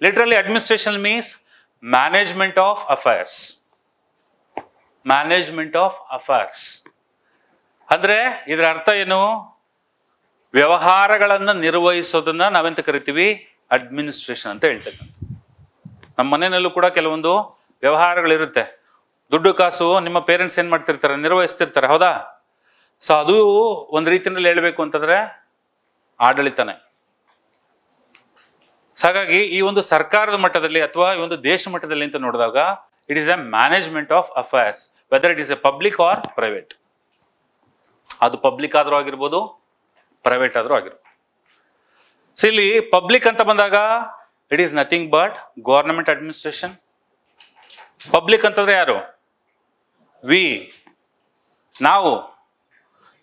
Literally, administration means management of affairs. Management of affairs. ಅಂದ್ರೆ ಇದರ ಅರ್ಥ ಏನು? ವ್ಯವಹಾರಗಳನ್ನ ನಿರ್ವಹಿಸೋದನ್ನ ನಾವೆಂತ ಕರಿತೀವಿ? ಅಡ್ಮಿನಿಸ್ಟ್ರೇಷನ್ ಅಂತ ಹೇಳ್ತಕ್ಕಂಥ. ನಮ್ಮ ಮನೆಯಲ್ಲೂ ಕೂಡ ಕೆಲವೊಂದು ವ್ಯವಹಾರಗಳಿರುತ್ತೆ. ದುಡ್ಡು ಕಾಸು ನಿಮ್ಮ ಪೇರೆಂಟ್ಸ್ ಏನ್ ಮಾಡ್ತಿರ್ತಾರೆ? ನಿರ್ವಹಿಸ್ತಿರ್ತಾರೆ, ಹೌದಾ? ಸೊ ಅದು ಒಂದು ರೀತಿಯಲ್ಲಿ ಹೇಳ್ಬೇಕು ಅಂತಂದ್ರೆ ಆಡಳಿತನೇ. ಹಾಗಾಗಿ ಈ ಒಂದು ಸರ್ಕಾರದ ಮಟ್ಟದಲ್ಲಿ ಅಥವಾ ಈ ಒಂದು ದೇಶ ಮಟ್ಟದಲ್ಲಿ ಅಂತ ನೋಡಿದಾಗ it is a management of affairs, whether it is a public or private. ಅದು ಪಬ್ಲಿಕ್ ಆದ್ರೂ ಆಗಿರ್ಬೋದು, ಪ್ರೈವೇಟ್ ಆದ್ರೂ ಆಗಿರ್ಬೋದು. ಸೊ ಇಲ್ಲಿ ಪಬ್ಲಿಕ್ ಅಂತ ಬಂದಾಗ it is nothing but government administration. Public ಅಂತಂದ್ರೆ ಯಾರು? ವಿ, ನಾವು,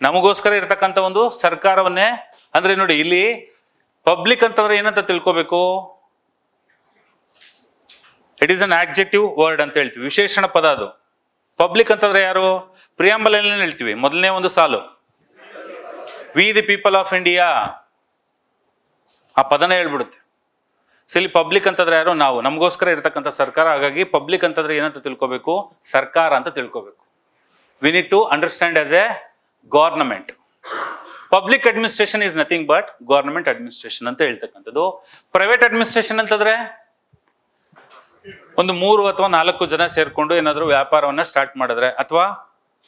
ನಮಗೋಸ್ಕರ ಇರತಕ್ಕಂಥ ಒಂದು ಸರ್ಕಾರವನ್ನೇ. ಅಂದ್ರೆ ನೋಡಿ, ಇಲ್ಲಿ ಪಬ್ಲಿಕ್ ಅಂತಂದ್ರೆ ಏನಂತ ತಿಳ್ಕೋಬೇಕು? ಇಟ್ ಈಸ್ ಅನ್ ಆಡ್ಜೆಕ್ಟಿವ್ ವರ್ಡ್ ಅಂತ ಹೇಳ್ತೀವಿ, ವಿಶೇಷಣ ಪದ ಅದು. ಪಬ್ಲಿಕ್ ಅಂತಂದ್ರೆ ಯಾರು? ಪ್ರಿಯಾಂಬಲ್ ಏನ್ ಹೇಳ್ತೀವಿ? ಮೊದಲನೇ ಒಂದು ಸಾಲು, V the people of India, ಆ ಪದನೇ ಹೇಳ್ಬಿಡುತ್ತೆ. ಸೊ ಇಲ್ಲಿ ಪಬ್ಲಿಕ್ ಅಂತಂದ್ರೆ ಯಾರು? ನಾವು, ನಮಗೋಸ್ಕರ ಇರತಕ್ಕಂಥ ಸರ್ಕಾರ. ಹಾಗಾಗಿ ಪಬ್ಲಿಕ್ ಅಂತಂದ್ರೆ ಏನಂತ ತಿಳ್ಕೋಬೇಕು? ಸರ್ಕಾರ ಅಂತ ತಿಳ್ಕೋಬೇಕು. We need to understand as a government. Public administration is nothing but government administration ಅಂತ ಹೇಳ್ತಕ್ಕಂಥದ್ದು. ಪ್ರೈವೇಟ್ ಅಡ್ಮಿನಿಸ್ಟ್ರೇಷನ್ ಅಂತಂದ್ರೆ ಒಂದು 3 ಅಥವಾ 4 ಜನ ಸೇರ್ಕೊಂಡು ಏನಾದ್ರು ವ್ಯಾಪಾರವನ್ನ ಸ್ಟಾರ್ಟ್ ಮಾಡಿದ್ರೆ ಅಥವಾ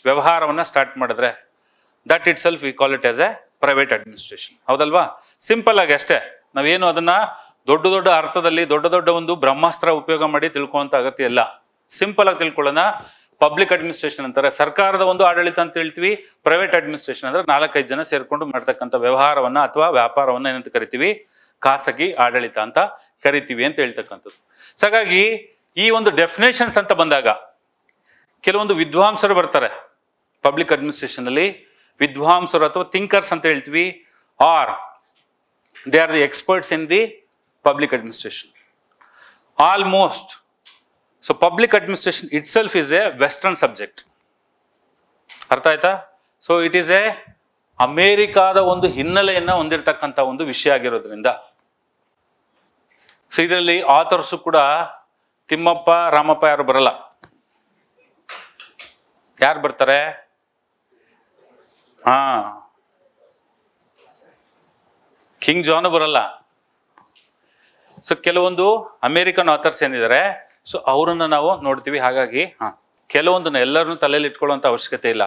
ವ್ಯವಹಾರವನ್ನ ಸ್ಟಾರ್ಟ್ ಮಾಡಿದ್ರೆ, that it self we call it as A private administration. ಹೌದಲ್ವಾ? ಸಿಂಪಲ್ ಆಗಿ ಅಷ್ಟೇ. ನಾವೇನು ಅದನ್ನ ದೊಡ್ಡ ದೊಡ್ಡ ಅರ್ಥದಲ್ಲಿ ದೊಡ್ಡ ದೊಡ್ಡ ಒಂದು ಬ್ರಹ್ಮಾಸ್ತ್ರ ಉಪಯೋಗ ಮಾಡಿ ತಿಳ್ಕೊಳ್ಳುವಂತ ಅಗತ್ಯ ಇಲ್ಲ. ಸಿಂಪಲ್ ಆಗಿ ತಿಳ್ಕೊಳ್ಳೋಣ. ಪಬ್ಲಿಕ್ ಅಡ್ಮಿನಿಸ್ಟ್ರೇಷನ್ ಅಂತಾರೆ ಸರ್ಕಾರದ ಒಂದು ಆಡಳಿತ ಅಂತ ಹೇಳ್ತೀವಿ. ಪ್ರೈವೇಟ್ ಅಡ್ಮಿನಿಸ್ಟ್ರೇಷನ್ ಅಂದ್ರೆ 4-5 ಜನ ಸೇರ್ಕೊಂಡು ಮಾಡ್ತಕ್ಕಂಥ ವ್ಯವಹಾರವನ್ನ ಅಥವಾ ವ್ಯಾಪಾರವನ್ನ ಏನಂತ ಕರಿತೀವಿ? ಖಾಸಗಿ ಆಡಳಿತ ಅಂತ ಕರಿತೀವಿ ಅಂತ ಹೇಳ್ತಕ್ಕಂಥದ್ದು. ಹಾಗಾಗಿ ಈ ಒಂದು ಡೆಫಿನೇಷನ್ಸ್ ಅಂತ ಬಂದಾಗ ಕೆಲವೊಂದು ವಿದ್ವಾಂಸರು ಬರ್ತಾರೆ ಪಬ್ಲಿಕ್ ಅಡ್ಮಿನಿಸ್ಟ್ರೇಷನ್ ಅಲ್ಲಿ. ವಿದ್ವಾಂಸರು ಅಥವಾ ಥಿಂಕರ್ಸ್ ಅಂತ ಹೇಳ್ತೀವಿ, are they are the experts in the public administration almost. So public administration itself is a western subject. ಅರ್ಥ ಆಯ್ತಾ? ಸೊ ಇಟ್ ಈಸ್ ಎ ಅಮೇರಿಕಾದ ಒಂದು ಹಿನ್ನೆಲೆಯನ್ನ ಹೊಂದಿರತಕ್ಕಂಥ ಒಂದು ವಿಷಯ ಆಗಿರೋದ್ರಿಂದ. ಸೊ ಇದರಲ್ಲಿ ಆಥರ್ಸು ಕೂಡ ತಿಮ್ಮಪ್ಪ ರಾಮಪ್ಪ ಯಾರು ಬರಲ್ಲ. ಯಾರು ಬರ್ತಾರೆ? ಕಿಂಗ್ ಜಾನ್ ಬರಲ್ಲ. ಸೊ ಕೆಲವೊಂದು ಅಮೇರಿಕನ್ ಆಥರ್ಸ್ ಏನಿದ್ದಾರೆ, ಸೊ ಅವರನ್ನ ನಾವು ನೋಡ್ತೀವಿ. ಹಾಗಾಗಿ ಕೆಲವೊಂದನ್ನ ಎಲ್ಲರನ್ನೂ ತಲೆಯಲ್ಲಿ ಇಟ್ಕೊಳ್ಳುವಂತ ಅವಶ್ಯಕತೆ ಇಲ್ಲ.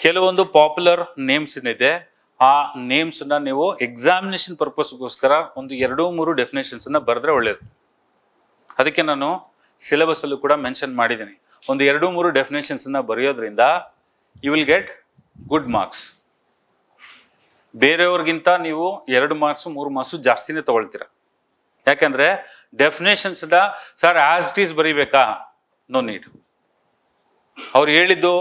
ಕೆಲವೊಂದು ಪಾಪ್ಯುಲರ್ ನೇಮ್ಸ್ ಏನಿದೆ ಆ ನೇಮ್ಸ್ ಅನ್ನ ನೀವು ಎಕ್ಸಾಮಿನೇಷನ್ ಪರ್ಪಸ್ಗೋಸ್ಕರ ಒಂದು 2-3 ಡೆಫಿನೇಷನ್ಸ್ ಅನ್ನ ಬರೆದ್ರೆ ಒಳ್ಳೇದು. ಅದಕ್ಕೆ ನಾನು ಸಿಲೆಬಸ್ ಅಲ್ಲೂ ಕೂಡ ಮೆನ್ಷನ್ ಮಾಡಿದ್ದೀನಿ. ಒಂದು 2-3 ಡೆಫಿನೇಷನ್ಸ್ ಅನ್ನ ಬರೆಯೋದ್ರಿಂದ you will get good marks. ಬೇರೆಯವ್ರಿಗಿಂತ ನೀವು 2 ಮಾರ್ಕ್ಸು 3 ಮಾರ್ಕ್ಸು ಜಾಸ್ತಿನೇ ತಗೊಳ್ತೀರ. ಯಾಕಂದ್ರೆ definitions sir as it is ಬರೀಬೇಕಾ? No need. ಅವ್ರು ಹೇಳಿದ್ದು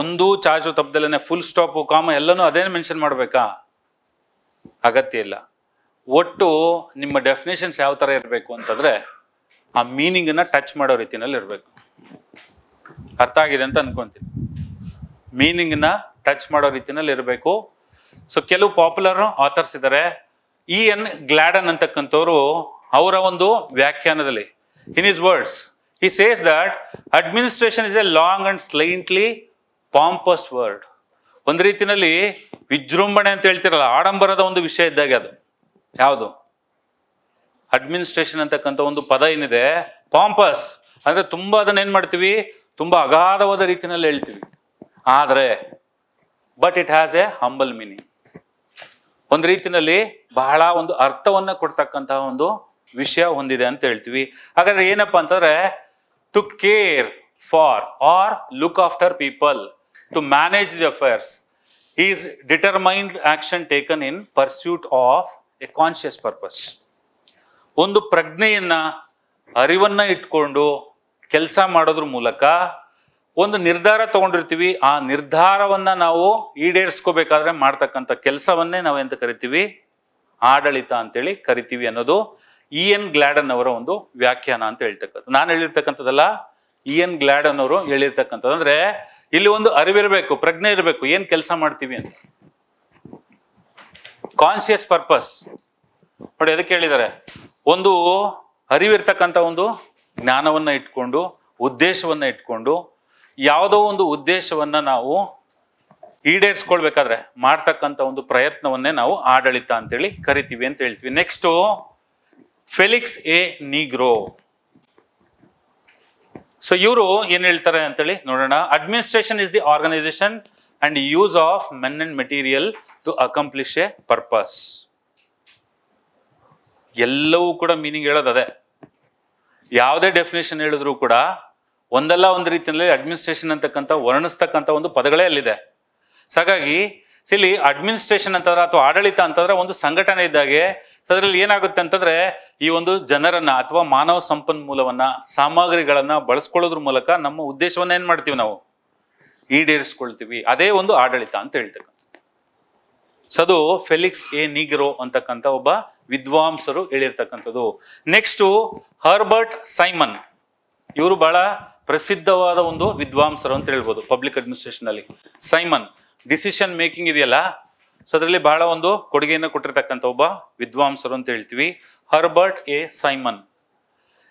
ಒಂದು ಚಾಚು ತಪ್ಪದಲ್ಲೇ ಫುಲ್ ಸ್ಟಾಪ್ ಕಾಮ ಎಲ್ಲನೂ ಅದೇನು ಮೆನ್ಷನ್ ಮಾಡಬೇಕಾ? ಅಗತ್ಯ ಇಲ್ಲ. ಒಟ್ಟು ನಿಮ್ಮ ಡೆಫಿನೇಷನ್ಸ್ ಯಾವ ತರ ಇರಬೇಕು ಅಂತಂದ್ರೆ ಆ ಮೀನಿಂಗ್ ಅನ್ನ ಟಚ್ ಮಾಡೋ ರೀತಿನಲ್ಲಿ ಇರಬೇಕು. ಅರ್ಥ ಆಗಿದೆ ಅಂತ ಅನ್ಕೊಂತೀನಿ. ಮೀನಿಂಗ್ ನ ಟಚ್ ಮಾಡೋ ರೀತಿನಲ್ಲಿ ಇರಬೇಕು. ಸೊ ಕೆಲವು ಪಾಪ್ಯುಲರ್ ಆಥರ್ಸ್ ಇದ್ದಾರೆ. E.N. ಗ್ಲಾಡನ್ ಅಂತಕ್ಕಂಥವ್ರು ಅವರ ಒಂದು ವ್ಯಾಖ್ಯಾನದಲ್ಲಿ in his words he says that administration is a long and slightly pompous word. ಒಂದು ರೀತಿನಲ್ಲಿ ವಿಜೃಂಭಣೆ ಅಂತ ಹೇಳ್ತಿರಲ್ಲ, ಆಡಂಬರದ ಒಂದು ವಿಷಯ ಇದ್ದಾಗ ಅದು ಯಾವುದು? ಅಡ್ಮಿನಿಸ್ಟ್ರೇಷನ್ ಅಂತಕ್ಕಂಥ ಒಂದು ಪದ ಏನಿದೆ, ಪಾಂಪಸ್ ಅಂದ್ರೆ ತುಂಬಾ ಅದನ್ನ ಏನ್ ಮಾಡ್ತೀವಿ? ತುಂಬಾ ಅಗಾಧವಾದ ರೀತಿಯಲ್ಲಿ ಹೇಳ್ತೀವಿ. ಆದ್ರೆ but it has A humble meaning. ಒಂದು ರೀತಿನಲ್ಲಿ ಬಹಳ ಒಂದು ಅರ್ಥವನ್ನ ಕೊಡ್ತಕ್ಕಂತಹ ಒಂದು ವಿಷಯ ಹೊಂದಿದೆ ಅಂತ ಹೇಳ್ತೀವಿ. ಹಾಗಾದ್ರೆ ಏನಪ್ಪಾ ಅಂತಂದ್ರೆ to care for or look after people, to manage the affairs is determined action taken in pursuit of a conscious purpose. ಒಂದು ಪ್ರಜ್ಞೆಯನ್ನ ಅರಿವನ್ನ ಇಟ್ಕೊಂಡು ಕೆಲಸ ಮಾಡೋದ್ರ ಮೂಲಕ ಒಂದು ನಿರ್ಧಾರ ತಗೊಂಡಿರ್ತೀವಿ. ಆ ನಿರ್ಧಾರವನ್ನ ನಾವು ಈಡೇರಿಸ್ಕೋಬೇಕಾದ್ರೆ ಮಾಡ್ತಕ್ಕಂಥ ಕೆಲಸವನ್ನೇ ನಾವೆಂತ ಕರಿತೀವಿ? ಆಡಳಿತ ಅಂತೇಳಿ ಕರಿತೀವಿ ಅನ್ನೋದು E.N. ಗ್ಲಾಡನ್ ಅವರ ಒಂದು ವ್ಯಾಖ್ಯಾನ ಅಂತ ಹೇಳ್ತಕ್ಕಂಥ. ನಾನು ಹೇಳಿರ್ತಕ್ಕಂಥದ್ದಲ್ಲ, E.N. ಗ್ಲಾಡನ್ ಅವರು ಹೇಳಿರ್ತಕ್ಕಂಥದ್ದು. ಅಂದ್ರೆ ಇಲ್ಲಿ ಒಂದು ಅರಿವಿರಬೇಕು, ಪ್ರಜ್ಞೆ ಇರಬೇಕು, ಏನ್ ಕೆಲಸ ಮಾಡ್ತೀವಿ ಅಂತ. ಕಾನ್ಶಿಯಸ್ ಪರ್ಪಸ್ ನೋಡಿ ಅದಕ್ಕೆ ಹೇಳಿದ್ದಾರೆ. ಒಂದು ಅರಿವಿರ್ತಕ್ಕಂಥ ಒಂದು ಜ್ಞಾನವನ್ನ ಇಟ್ಕೊಂಡು, ಉದ್ದೇಶವನ್ನ ಇಟ್ಕೊಂಡು, ಯಾವುದೋ ಒಂದು ಉದ್ದೇಶವನ್ನ ನಾವು ಈಡೇರಿಸ್ಕೊಳ್ಬೇಕಾದ್ರೆ ಮಾಡ್ತಕ್ಕಂಥ ಒಂದು ಪ್ರಯತ್ನವನ್ನೇ ನಾವು ಆಡಳಿತ ಅಂತೇಳಿ ಕರಿತೀವಿ ಅಂತ ಹೇಳ್ತೀವಿ. Next, Felix A Nigro. So ಇವರು ಏನ್ ಹೇಳ್ತಾರೆ ಅಂತೇಳಿ ನೋಡೋಣ. Administration is the organisation and use of men and material to accomplish a purpose. ಎಲ್ಲವೂ ಕೂಡ ಮೀನಿಂಗ್ ಹೇಳೋದು ಅದೇ. ಯಾವುದೇ ಡೆಫಿನೇಷನ್ ಹೇಳಿದ್ರು ಕೂಡ ಒಂದಲ್ಲ ಒಂದು ರೀತಿಯಲ್ಲಿ ಅಡ್ಮಿನಿಸ್ಟ್ರೇಷನ್ ಅಂತಕ್ಕಂಥ ವರ್ಣಿಸ್ತಕ್ಕಂಥ ಒಂದು ಪದಗಳೇ ಅಲ್ಲಿದೆ. ಸೊ ಹಾಗಾಗಿ ಇಲ್ಲಿ ಅಡ್ಮಿನಿಸ್ಟ್ರೇಷನ್ ಅಂತಂದ್ರೆ ಅಥವಾ ಆಡಳಿತ ಅಂತಂದ್ರೆ ಒಂದು ಸಂಘಟನೆ ಇದ್ದಾಗೆ. ಸೊ ಅದ್ರಲ್ಲಿ ಏನಾಗುತ್ತೆ ಅಂತಂದ್ರೆ ಈ ಒಂದು ಜನರನ್ನ ಅಥವಾ ಮಾನವ ಸಂಪನ್ಮೂಲವನ್ನ, ಸಾಮಗ್ರಿಗಳನ್ನ ಬಳಸ್ಕೊಳ್ಳೋದ್ರ ಮೂಲಕ ನಮ್ಮ ಉದ್ದೇಶವನ್ನ ಏನ್ ಮಾಡ್ತೀವಿ ನಾವು ಈಡೇರಿಸ್ಕೊಳ್ತೀವಿ. ಅದೇ ಒಂದು ಆಡಳಿತ ಅಂತ ಹೇಳ್ತಕ್ಕಂಥ. ಸೊ ಅದು ಫೆಲಿಕ್ಸ್ ಎ ನೀಗ್ರೋ ಅಂತಕ್ಕಂಥ ಒಬ್ಬ ವಿದ್ವಾಂಸರು ಹೇಳಿರ್ತಕ್ಕಂಥದ್ದು. Next, Herbert Simon. ಇವರು ಬಹಳ ಪ್ರಸಿದ್ಧವಾದ ಒಂದು ವಿದ್ವಾಂಸರು ಅಂತ ಹೇಳ್ಬೋದು ಪಬ್ಲಿಕ್ ಅಡ್ಮಿನಿಸ್ಟ್ರೇಷನ್ ಅಲ್ಲಿ. ಸೈಮನ್ ಡಿಸಿಷನ್ ಮೇಕಿಂಗ್ ಇದೆಯಲ್ಲ, ಸೊ ಅದರಲ್ಲಿ ಬಹಳ ಒಂದು ಕೊಡುಗೆಯನ್ನು ಕೊಟ್ಟಿರ್ತಕ್ಕಂಥ ಒಬ್ಬ ವಿದ್ವಾಂಸರು ಅಂತ ಹೇಳ್ತೀವಿ, Herbert A Simon.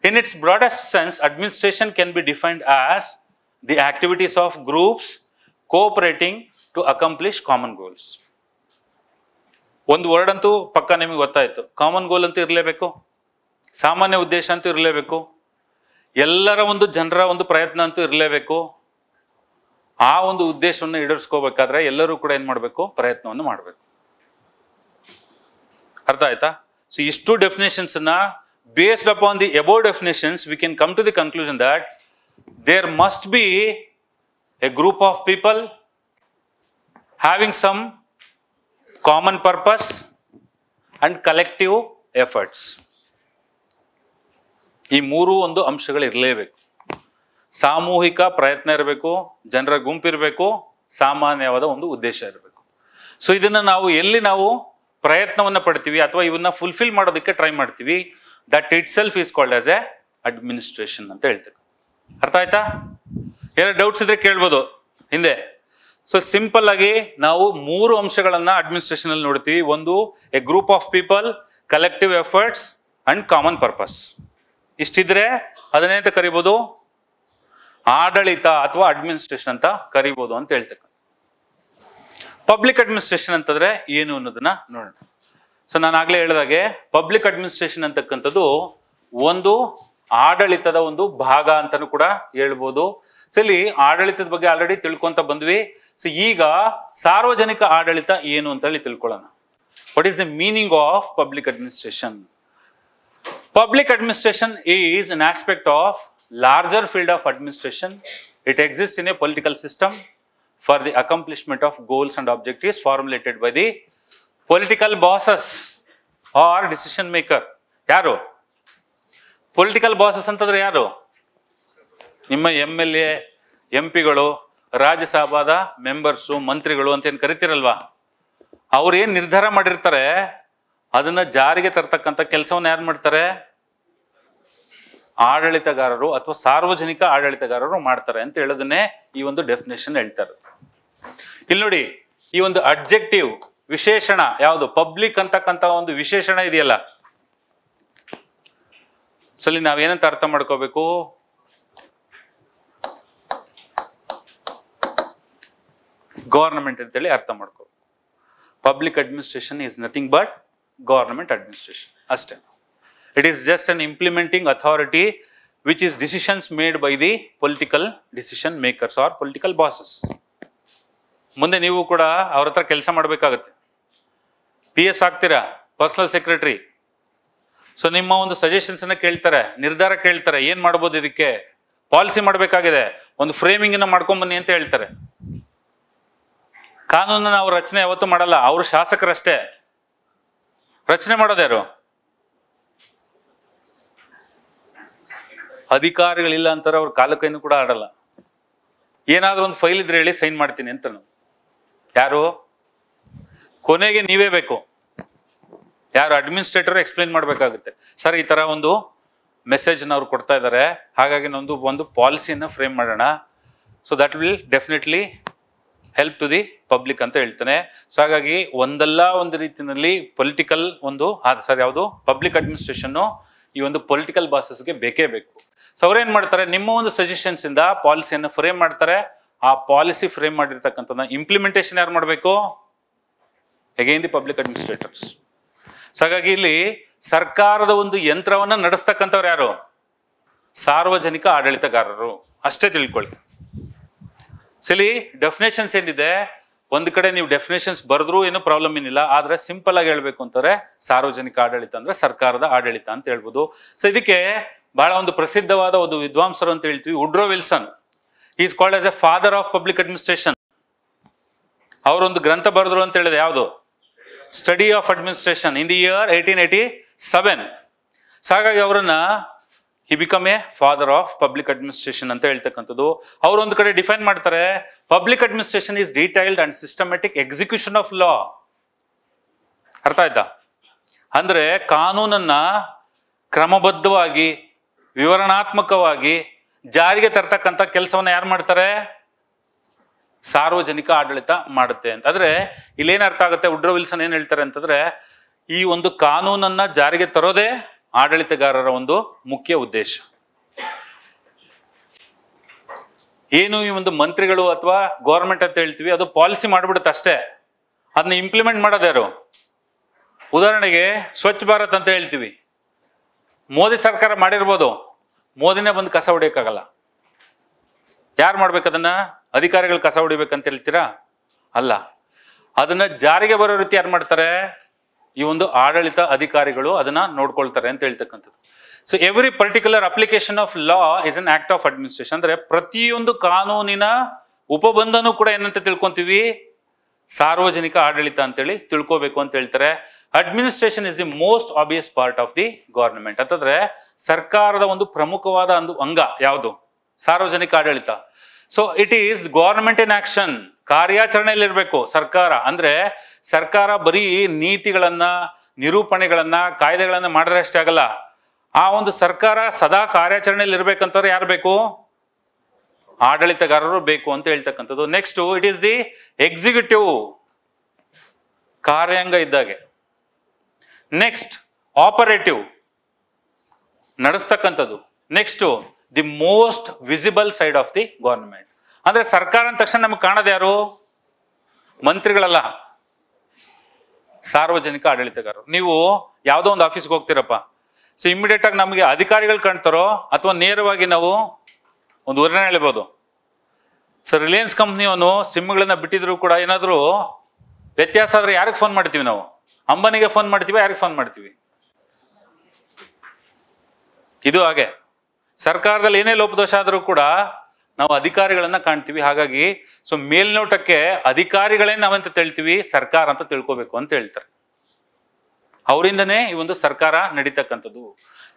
In its broadest sense, administration can be defined as the activities of groups cooperating to accomplish common goals. ಒಂದು ವರ್ಡ್ ಅಂತೂ ಪಕ್ಕ ನಿಮಗೆ ಗೊತ್ತಾಯ್ತು, ಕಾಮನ್ ಗೋಲ್ ಅಂತೂ ಇರಲೇಬೇಕು, ಸಾಮಾನ್ಯ ಉದ್ದೇಶ ಅಂತೂ ಇರಲೇಬೇಕು, ಎಲ್ಲರ ಒಂದು ಜನರ ಒಂದು ಪ್ರಯತ್ನ ಅಂತೂ ಇರಲೇಬೇಕು. ಆ ಒಂದು ಉದ್ದೇಶವನ್ನು ಈಡೇರಿಸ್ಕೋಬೇಕಾದ್ರೆ ಎಲ್ಲರೂ ಕೂಡ ಏನ್ ಮಾಡಬೇಕು, ಪ್ರಯತ್ನವನ್ನು ಮಾಡಬೇಕು. ಅರ್ಥ ಆಯ್ತಾ? ಸೊ ಇಷ್ಟು ಡೆಫಿನೇಷನ್ಸ್ ಅನ್ನ based upon the above definitions we can come to the conclusion that there must be a group of people having some common purpose and collective efforts. ಈ ಮೂರು ಒಂದು ಅಂಶಗಳು ಇರಲೇಬೇಕು. ಸಾಮೂಹಿಕ ಪ್ರಯತ್ನ ಇರಬೇಕು, ಜನರ ಗುಂಪಿರಬೇಕು, ಸಾಮಾನ್ಯವಾದ ಒಂದು ಉದ್ದೇಶ ಇರಬೇಕು. ಸೊ ಇದನ್ನ ನಾವು ಎಲ್ಲಿ ನಾವು ಪ್ರಯತ್ನವನ್ನ ಪಡ್ತೀವಿ ಅಥವಾ ಇವನ್ನ ಫುಲ್ಫಿಲ್ ಮಾಡೋದಕ್ಕೆ ಟ್ರೈ ಮಾಡ್ತೀವಿ, that it self is called as A administration ಅಂತ ಹೇಳ್ತೇವೆ. ಅರ್ಥ ಆಯ್ತಾ? ಏನೋ ಡೌಟ್ಸ್ ಇದ್ರೆ ಕೇಳ್ಬೋದು ಹಿಂದೆ. ಸೊ ಸಿಂಪಲ್ ಆಗಿ ನಾವು ಮೂರು ಅಂಶಗಳನ್ನ ಅಡ್ಮಿನಿಸ್ಟ್ರೇಷನ್ ಅಲ್ಲಿ ನೋಡ್ತೀವಿ. ಒಂದು, a group of people, collective efforts and common purpose. ಇಷ್ಟಿದ್ರೆ ಅದನ್ನೇ ಅಂತ ಕರಿಬಹುದು ಆಡಳಿತ ಅಥವಾ ಅಡ್ಮಿನಿಸ್ಟ್ರೇಷನ್ ಅಂತ ಕರಿಬಹುದು ಅಂತ ಹೇಳ್ತಕ್ಕ. ಪಬ್ಲಿಕ್ ಅಡ್ಮಿನಿಸ್ಟ್ರೇಷನ್ ಅಂತಂದ್ರೆ ಏನು ಅನ್ನೋದನ್ನ ನೋಡೋಣ. ಸೊ ನಾನು ಆಗ್ಲೇ ಹೇಳಿದಾಗೆ ಪಬ್ಲಿಕ್ ಅಡ್ಮಿನಿಸ್ಟ್ರೇಷನ್ ಅಂತಕ್ಕಂಥದ್ದು ಒಂದು ಆಡಳಿತದ ಒಂದು ಭಾಗ ಅಂತಾನು ಕೂಡ ಹೇಳ್ಬೋದು. ಸೊ ಇಲ್ಲಿ ಆಡಳಿತದ ಬಗ್ಗೆ ಆಲ್ರೆಡಿ ತಿಳ್ಕೊಂತ ಬಂದ್ವಿ. ಸೊ ಈಗ ಸಾರ್ವಜನಿಕ ಆಡಳಿತ ಏನು ಅಂತ ಹೇಳಿ ತಿಳ್ಕೊಳ್ಳೋಣ. What is the meaning of public administration? Public administration is an aspect of larger field of administration. It exists in a political system for the accomplishment of goals and objectives formulated by the political bosses or decision maker. ಯಾರು political bosses ಅಂತಂದ್ರೆ ಯಾರು? ನಿಮ್ಮ MLA, MP ಗಳು, ರಾಜ್ಯಸಭಾದ members, ಮಂತ್ರಿಗಳು ಅಂತ ಏನ್ ಕರಿತಿರಲ್ವಾ, ಅವ್ರು ಏನ್ ನಿರ್ಧಾರ ಮಾಡಿರ್ತಾರೆ ಅದನ್ನ ಜಾರಿಗೆ ತರ್ತಕ್ಕಂಥ ಕೆಲಸವನ್ನ ಯಾರು ಮಾಡ್ತಾರೆ? ಆಡಳಿತಗಾರರು ಅಥವಾ ಸಾರ್ವಜನಿಕ ಆಡಳಿತಗಾರರು ಮಾಡ್ತಾರೆ ಅಂತ ಹೇಳೋದನ್ನೇ ಈ ಒಂದು ಡೆಫಿನೇಷನ್ ಹೇಳ್ತಾರೆ. ಇಲ್ಲಿ ನೋಡಿ, ಈ ಒಂದು ಅಡ್ಜೆಕ್ಟಿವ್ ವಿಶೇಷಣ ಯಾವುದು? ಪಬ್ಲಿಕ್ ಅಂತಕ್ಕಂಥ ಒಂದು ವಿಶೇಷಣ ಇದೆಯಲ್ಲ, ಸೊ ಇಲ್ಲಿ ನಾವೇನಂತ ಅರ್ಥ ಮಾಡ್ಕೋಬೇಕು? ಗವರ್ನಮೆಂಟ್ ಅಂತೇಳಿ ಅರ್ಥ ಮಾಡ್ಕೋ. Public administration is nothing but government administration ಅಷ್ಟೇ. It is just an implementing authority which is decisions made by the political decision makers or political bosses. ಮುಂದೆ ನೀವು ಕೂಡ ಅವ್ರ ಹತ್ರ ಕೆಲಸ ಮಾಡಬೇಕಾಗತ್ತೆ. PS ಆಗ್ತೀರಾ, ಪರ್ಸನಲ್ ಸೆಕ್ರೆಟರಿ. ಸೊ ನಿಮ್ಮ ಒಂದು ಸಜೆಷನ್ಸ್ ಅನ್ನ ಕೇಳ್ತಾರೆ, ನಿರ್ಧಾರ ಕೇಳ್ತಾರೆ, ಏನ್ ಮಾಡ್ಬೋದು, ಇದಕ್ಕೆ ಪಾಲಿಸಿ ಮಾಡಬೇಕಾಗಿದೆ, ಒಂದು ಫ್ರೇಮಿಂಗ್ ಅನ್ನ ಮಾಡ್ಕೊಂಡ್ ಬನ್ನಿ ಅಂತ ಹೇಳ್ತಾರೆ. ಕಾನೂನನ್ನ ಅವ್ರ ರಚನೆ ಯಾವತ್ತೂ ಮಾಡಲ್ಲ, ಅವರು ಶಾಸಕರಷ್ಟೇ. ರಚನೆ ಮಾಡೋದ್ಯಾರು? ಅಧಿಕಾರಿಗಳಿಲ್ಲ ಅಂತಾರೆ, ಅವ್ರ ಕಾಲ ಕೈನು ಕೂಡ ಆಡಲ್ಲ. ಏನಾದ್ರೂ ಒಂದು ಫೈಲ್ ಇದ್ರೆ ಹೇಳಿ ಸೈನ್ ಮಾಡ್ತೀನಿ ಅಂತ. ಯಾರು? ಕೊನೆಗೆ ನೀವೇ ಬೇಕು. ಯಾರು? ಅಡ್ಮಿನಿಸ್ಟ್ರೇಟರ್ ಎಕ್ಸ್ಪ್ಲೈನ್ ಮಾಡ್ಬೇಕಾಗುತ್ತೆ. ಸರ್ ಈ ತರ ಒಂದು ಮೆಸೇಜ್ ಅವ್ರು ಕೊಡ್ತಾ ಇದ್ದಾರೆ, ಹಾಗಾಗಿ ಒಂದು ಪಾಲಿಸಿಯನ್ನ ಫ್ರೇಮ್ ಮಾಡೋಣ. So that will definitely help to the public ಅಂತ ಹೇಳ್ತಾನೆ. ಸೊ ಹಾಗಾಗಿ ಒಂದಲ್ಲ ಒಂದು ರೀತಿಯಲ್ಲಿ ಪೊಲಿಟಿಕಲ್ ಒಂದು ಯಾವುದು ಪಬ್ಲಿಕ್ ಅಡ್ಮಿನಿಸ್ಟ್ರೇಷನ್ ಈ ಒಂದು ಪೊಲಿಟಿಕಲ್ ಬಾಸಸ್ಗೆ ಬೇಕೇ ಬೇಕು. ಸೊ ಅವ್ರೇನ್ ಮಾಡ್ತಾರೆ, ನಿಮ್ಮ ಒಂದು ಸಜೆಷನ್ಸ್ ಇಂದ ಪಾಲಿಸಿಯನ್ನು ಫ್ರೇಮ್ ಮಾಡ್ತಾರೆ. ಆ ಪಾಲಿಸಿ ಫ್ರೇಮ್ ಮಾಡಿರ್ತಕ್ಕಂಥದ್ದನ್ನ ಇಂಪ್ಲಿಮೆಂಟೇಷನ್ ಯಾರು ಮಾಡಬೇಕು? Again the public administrators. So ಹಾಗಾಗಿ ಇಲ್ಲಿ ಸರ್ಕಾರದ ಒಂದು ಯಂತ್ರವನ್ನ ನಡೆಸ್ತಕ್ಕಂಥವ್ರು ಯಾರು? ಸಾರ್ವಜನಿಕ ಆಡಳಿತಗಾರರು. ಅಷ್ಟೇ ತಿಳ್ಕೊಳ್ಳಿ. ಸರಿ, ಡೆಫಿನೇಷನ್ಸ್ ಏನಿದೆ, ಒಂದ್ ಕಡೆ ನೀವು ಡೆಫಿನೇಷನ್ಸ್ ಬರೆದ್ರು ಏನು ಪ್ರಾಬ್ಲಮ್ ಏನಿಲ್ಲ. ಆದ್ರೆ ಸಿಂಪಲ್ ಆಗಿ ಹೇಳ್ಬೇಕು ಅಂತಾರೆ ಸಾರ್ವಜನಿಕ ಆಡಳಿತ ಅಂದ್ರೆ ಸರ್ಕಾರದ ಆಡಳಿತ ಅಂತ ಹೇಳ್ಬೋದು. ಸೊ ಇದಕ್ಕೆ ಬಹಳ ಒಂದು ಪ್ರಸಿದ್ಧವಾದ ಒಂದು ವಿದ್ವಾಂಸರು ಅಂತ ಹೇಳ್ತೀವಿ, Woodrow Wilson. Is called as A father of public administration. ಅವರೊಂದು ಗ್ರಂಥ ಬರೆದ್ರು ಅಂತ ಹೇಳಿದೆ, ಯಾವುದು? Study of administration in the year 1887. So ಹಾಗಾಗಿ ಅವರನ್ನ he become A father of public administration ಅಂತ ಹೇಳ್ತಕ್ಕಂಥದ್ದು. ಅವರೊಂದು ಕಡೆ ಡಿಫೈನ್ ಮಾಡ್ತಾರೆ, public administration is detailed and systematic execution of law. ಅರ್ಥ ಆಯ್ತಾ? ಅಂದ್ರೆ ಕಾನೂನನ್ನ ಕ್ರಮಬದ್ಧವಾಗಿ ವಿವರಣಾತ್ಮಕವಾಗಿ ಜಾರಿಗೆ ತರ್ತಕ್ಕಂಥ ಕೆಲಸವನ್ನ ಯಾರು ಮಾಡ್ತಾರೆ? ಸಾರ್ವಜನಿಕ ಆಡಳಿತ ಮಾಡುತ್ತೆ ಅಂತ. ಆದ್ರೆ ಇಲ್ಲೇನ್ ಅರ್ಥ ಆಗುತ್ತೆ, ವುಡ್ರೋ ವಿಲ್ಸನ್ ಏನ್ ಹೇಳ್ತಾರೆ ಅಂತಂದ್ರೆ, ಈ ಒಂದು ಕಾನೂನನ್ನ ಜಾರಿಗೆ ತರೋದೇ ಆಡಳಿತಗಾರರ ಒಂದು ಮುಖ್ಯ ಉದ್ದೇಶ. ಏನು ಈ ಒಂದು ಮಂತ್ರಿಗಳು ಅಥವಾ ಗೌರ್ಮೆಂಟ್ ಅಂತ ಹೇಳ್ತೀವಿ, ಅದು ಪಾಲಿಸಿ ಮಾಡ್ಬಿಡುತ್ತೆ ಅಷ್ಟೇ. ಅದನ್ನ ಇಂಪ್ಲಿಮೆಂಟ್ ಮಾಡೋದು ಯಾರು? ಉದಾಹರಣೆಗೆ ಸ್ವಚ್ಛ ಭಾರತ್ ಅಂತ ಹೇಳ್ತೀವಿ, ಮೋದಿ ಸರ್ಕಾರ ಮಾಡಿರ್ಬೋದು, ಮೋದಿನೇ ಬಂದು ಕಸ ಹೊಡಿಯಕ್ಕಾಗಲ್ಲ. ಯಾರು ಮಾಡ್ಬೇಕು ಅದನ್ನ? ಅಧಿಕಾರಿಗಳು ಕಸ ಹೊಡಿಬೇಕಂತ ಹೇಳ್ತೀರಾ? ಅಲ್ಲ, ಅದನ್ನ ಜಾರಿಗೆ ಬರೋ ರೀತಿ ಯಾರು ಮಾಡ್ತಾರೆ? ಈ ಒಂದು ಆಡಳಿತ ಅಧಿಕಾರಿಗಳು ಅದನ್ನ ನೋಡ್ಕೊಳ್ತಾರೆ ಅಂತ ಹೇಳ್ತಕ್ಕಂಥದ್ದು. So every particular application of law is an act of administration. ಅಂದ್ರೆ ಪ್ರತಿಯೊಂದು ಕಾನೂನಿನ ಉಪಬಂಧನೂ ಕೂಡ ಏನಂತ ತಿಳ್ಕೊಂತೀವಿ? ಸಾರ್ವಜನಿಕ ಆಡಳಿತ ಅಂತೇಳಿ ತಿಳ್ಕೋಬೇಕು ಅಂತ ಹೇಳ್ತಾರೆ. Administration is the most obvious part of the government ಅಂತಂದ್ರೆ ಸರ್ಕಾರದ ಒಂದು ಪ್ರಮುಖವಾದ ಒಂದು ಅಂಗ ಯಾವುದು? ಸಾರ್ವಜನಿಕ ಆಡಳಿತ. So it is government in action. ಕಾರ್ಯಾಚರಣೆಯಲ್ಲಿ ಇರಬೇಕು ಸರ್ಕಾರ. ಅಂದ್ರೆ ಸರ್ಕಾರ ಬರೀ ನೀತಿಗಳನ್ನ, ನಿರೂಪಣೆಗಳನ್ನ, ಕಾಯ್ದೆಗಳನ್ನ ಮಾಡಿದ್ರೆ ಅಷ್ಟೇ ಆಗಲ್ಲ. ಆ ಒಂದು ಸರ್ಕಾರ ಸದಾ ಕಾರ್ಯಾಚರಣೆಯಲ್ಲಿ ಇರ್ಬೇಕಂತವ್ರು ಯಾರು ಬೇಕು? ಆಡಳಿತಗಾರರು ಬೇಕು ಅಂತ ಹೇಳ್ತಕ್ಕಂಥದ್ದು. Next, it is the executive, ಕಾರ್ಯಾಂಗ ಇದ್ದಾಗೆ. ನೆಕ್ಸ್ಟ್, ಆಪರೇಟಿವ್, ನಡೆಸ್ತಕ್ಕಂಥದ್ದು. Next, the most visible side of the government. ಅಂದ್ರೆ ಸರ್ಕಾರ ಅಂದ ತಕ್ಷಣ ನಮ್ಗೆ ಕಾಣೋದು ಯಾರು? ಮಂತ್ರಿಗಳಲ್ಲ, ಸಾರ್ವಜನಿಕ ಆಡಳಿತಗಾರರು. ನೀವು ಯಾವುದೋ ಒಂದು ಆಫೀಸ್ಗೆ ಹೋಗ್ತೀರಪ್ಪ, ಸೊ ಇಮಿಡಿಯೇಟ್ ಆಗಿ ನಮಗೆ ಅಧಿಕಾರಿಗಳು ಕಾಣ್ತಾರೋ ಅಥವಾ ನೇರವಾಗಿ ನಾವು ಒಂದು ಉದಾಹರಣೆ ಹೇಳ್ಬೋದು. ಸೊ ರಿಲಯನ್ಸ್ ಕಂಪ್ನಿಯವನು ಸಿಮ್ಗಳನ್ನ ಬಿಟ್ಟಿದ್ರು ಕೂಡ ಏನಾದ್ರು ವ್ಯತ್ಯಾಸ ಆದ್ರೆ ಯಾರಿಗೆ ಫೋನ್ ಮಾಡ್ತೀವಿ ನಾವು? ಅಂಬಾನಿಗೆ ಫೋನ್ ಮಾಡ್ತೀವಿ, ಯಾರಿಗೆ ಫೋನ್ ಮಾಡ್ತೀವಿ? ಇದು ಹಾಗೆ ಸರ್ಕಾರದಲ್ಲಿ ಏನೇ ಲೋಪದೋಷ ಆದ್ರೂ ಕೂಡ ನಾವು ಅಧಿಕಾರಿಗಳನ್ನ ಕಾಣ್ತೀವಿ. ಹಾಗಾಗಿ ಸೊ ಮೇಲ್ನೋಟಕ್ಕೆ ಅಧಿಕಾರಿಗಳೇ ನಾವಂತ ತಿಳ್ತೀವಿ, ಸರ್ಕಾರ ಅಂತ ತಿಳ್ಕೋಬೇಕು ಅಂತ ಹೇಳ್ತಾರೆ. ಅವರಿಂದನೇ ಈ ಒಂದು ಸರ್ಕಾರ ನಡೀತಕ್ಕಂಥದ್ದು.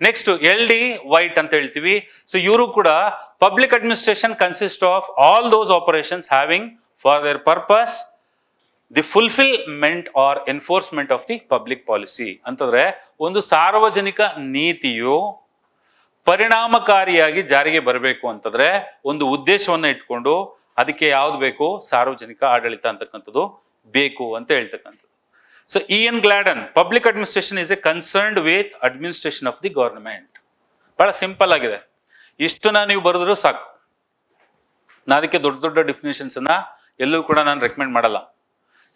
ನೆಕ್ಸ್ಟ್, LD ವೈಟ್ ಅಂತ ಹೇಳ್ತೀವಿ. ಸೊ ಇವರು ಕೂಡ public administration consist of all those operations having for their purpose the fulfilment or enforcement of the public policy. ಅಂತಂದ್ರೆ ಒಂದು ಸಾರ್ವಜನಿಕ ನೀತಿಯು ಪರಿಣಾಮಕಾರಿಯಾಗಿ ಜಾರಿಗೆ ಬರಬೇಕು ಅಂತಂದ್ರೆ ಒಂದು ಉದ್ದೇಶವನ್ನ ಇಟ್ಕೊಂಡು ಅದಕ್ಕೆ ಯಾವ್ದು ಬೇಕು? ಸಾರ್ವಜನಿಕ ಆಡಳಿತ ಅಂತಕ್ಕಂಥದ್ದು ಬೇಕು ಅಂತ ಹೇಳ್ತಕ್ಕಂಥದ್ದು. So E N Gladden, public administration is a concerned with administration of the government. ಬಹಳ ಸಿಂಪಲ್ ಆಗಿದೆ, ಇಷ್ಟನ್ನ ನೀವು ಬರೆದ್ರು ಸಾಕು. ನಾ ಅದಕ್ಕೆ ದೊಡ್ಡ ದೊಡ್ಡ ಡೆಫಿನೇಷನ್ಸ್ ಅನ್ನ ಎಲ್ಲೂ ಕೂಡ ನಾನು ರೆಕಮೆಂಡ್ ಮಾಡಲ್ಲ.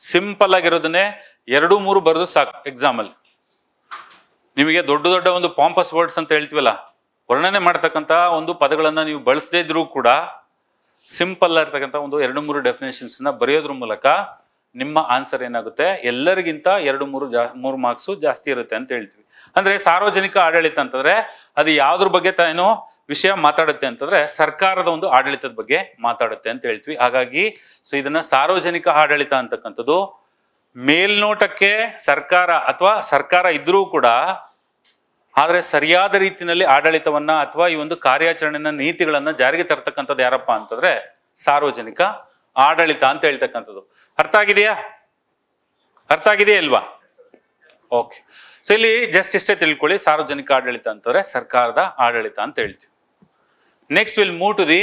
ಸಿಂಪಲ್ ಆಗಿರೋದನ್ನೇ 2-3 ಬರೆದು ಸಾಕು. ಎಕ್ಸಾಂಪಲ್, ನಿಮಗೆ ದೊಡ್ಡ ದೊಡ್ಡ ಒಂದು ಪಾಂಪಸ್ ವರ್ಡ್ಸ್ ಅಂತ ಹೇಳ್ತೀವಲ್ಲ, ವರ್ಣನೆ ಮಾಡ್ತಕ್ಕಂಥ ಒಂದು ಪದಗಳನ್ನ ನೀವು ಬಳಸದೇ ಇದ್ರೂ ಕೂಡ ಸಿಂಪಲ್ ಆಗಿರ್ತಕ್ಕಂಥ ಒಂದು 2-3 ಡೆಫಿನೇಷನ್ಸ್ ನ ಬರೆಯೋದ್ರ ಮೂಲಕ ನಿಮ್ಮ ಆನ್ಸರ್ ಏನಾಗುತ್ತೆ? ಎಲ್ಲರಿಗಿಂತ 2-3 ಮಾರ್ಕ್ಸ್ ಜಾಸ್ತಿ ಇರುತ್ತೆ ಅಂತ ಹೇಳ್ತೀವಿ. ಅಂದ್ರೆ ಸಾರ್ವಜನಿಕ ಆಡಳಿತ ಅಂತಂದ್ರೆ ಅದು ಯಾವ್ದ್ರ ಬಗ್ಗೆ ಏನೋ ವಿಷಯ ಮಾತಾಡುತ್ತೆ ಅಂತಂದ್ರೆ ಸರ್ಕಾರದ ಒಂದು ಆಡಳಿತದ ಬಗ್ಗೆ ಮಾತಾಡುತ್ತೆ ಅಂತ ಹೇಳ್ತೀವಿ. ಹಾಗಾಗಿ ಸೊ ಇದನ್ನ ಸಾರ್ವಜನಿಕ ಆಡಳಿತ ಅಂತಕ್ಕಂಥದ್ದು ಮೇಲ್ನೋಟಕ್ಕೆ ಸರ್ಕಾರ ಅಥವಾ ಸರ್ಕಾರ ಇದ್ರೂ ಕೂಡ ಆದ್ರೆ ಸರಿಯಾದ ರೀತಿಯಲ್ಲಿ ಆಡಳಿತವನ್ನ ಅಥವಾ ಈ ಒಂದು ಕಾರ್ಯಾಚರಣೆನ ನೀತಿಗಳನ್ನ ಜಾರಿಗೆ ತರ್ತಕ್ಕಂಥದ್ದು ಯಾರಪ್ಪ ಅಂತಂದ್ರೆ ಸಾರ್ವಜನಿಕ ಆಡಳಿತ ಅಂತ ಹೇಳ್ತಕ್ಕಂಥದ್ದು. ಅರ್ಥ ಆಗಿದೆಯಾ? ಅರ್ಥ ಆಗಿದೆಯಾ ಇಲ್ವಾ? ಓಕೆ. ಸೊ ಇಲ್ಲಿ ಜಸ್ಟ್ ಇಷ್ಟೇ ತಿಳ್ಕೊಳ್ಳಿ, ಸಾರ್ವಜನಿಕ ಆಡಳಿತ ಅಂತಂದ್ರೆ ಸರ್ಕಾರದ ಆಡಳಿತ ಅಂತ ಹೇಳ್ತೀವಿ. Next will move to the